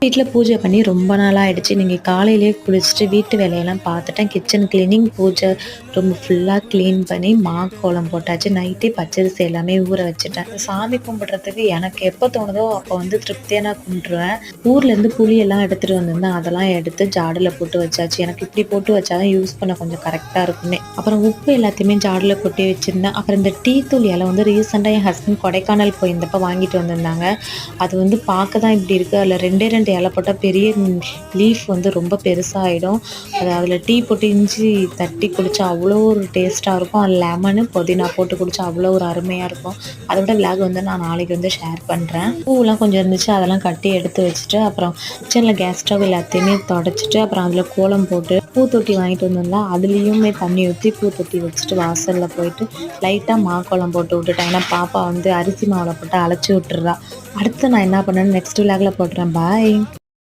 வீட்ல பூஜை பண்ணி ரொம்ப நாள் ஆயிடுச்சு. இன்னைக்கு காலையிலேயே குளிச்சுட்டு வீட்டு வேலையெல்லாம் பார்த்துட்டேன். கிச்சன் கிளீனிங், பூஜை ரூம் ஃபுல்லா கிளீன் பண்ணி கோலம் போட்டாச்சு. நைட்டே பச்சரிசி எல்லாமே ஊற வச்சுட்டேன். சாமி கும்பிடுறதுக்கு எனக்கு எப்போ தோணுதோ அப்போ வந்து திருப்தியா நான் கும்பிட்டுருவேன். ஊர்லேருந்து புளியெல்லாம் எடுத்துட்டு வந்திருந்தேன். அதெல்லாம் எடுத்து ஜாடில் போட்டு வச்சாச்சு. எனக்கு இப்படி போட்டு வச்சாதான் யூஸ் பண்ண கொஞ்சம் கரெக்டாக இருக்குமே. அப்புறம் உப்பு எல்லாத்தையுமே ஜாடில் கொட்டி வச்சிருந்தேன். அப்புறம் இந்த டீ தூள் இலை வந்து ரீசெண்டாக என் ஹஸ்பண்ட் கொடைக்கானல் போயிருந்தப்ப வாங்கிட்டு வந்திருந்தாங்க. அது வந்து பார்க்க தான் இப்படி இருக்குது. அதில் ரெண்டே இலை போட்டால் பெரிய லீஃப் வந்து ரொம்ப பெருசாகிடும். அதில் டீ போட்டு இஞ்சி தட்டி குடித்தா அவ்வளோ ஒரு டேஸ்ட்டாக இருக்கும். அது லெமனு புதினா போட்டு குடித்தா அவ்வளோ ஒரு அருமையாக இருக்கும். அதோட விலாக் வந்து நான் நாளைக்கு வந்து ஷேர் பண்ணுறேன். பூவெலாம் கொஞ்சம் இருந்துச்சு, அதெல்லாம் கட்டி எடுத்து வச்சுட்டு அப்புறம் கிச்சனில் கேஸ் ஸ்டவ் எல்லாத்தையுமே தொடச்சிட்டு அப்புறம் அதில் கோலம் போட்டு பூத்தொட்டி வாங்கிட்டு வந்திருந்தா அதுலேயுமே தண்ணி ஊற்றி பூத்தொட்டி வச்சுட்டு வாசலில் போயிட்டு லைட்டாக கோலம் போட்டு விட்டுட்டேன். ஏன்னா பாப்பா வந்து அரிசி மாவில் போட்டு அழைச்சி விட்டுறா. அடுத்து நான் என்ன பண்ணேன்னு நெக்ஸ்ட் விலாகில் போட்டுறேன். பாய்.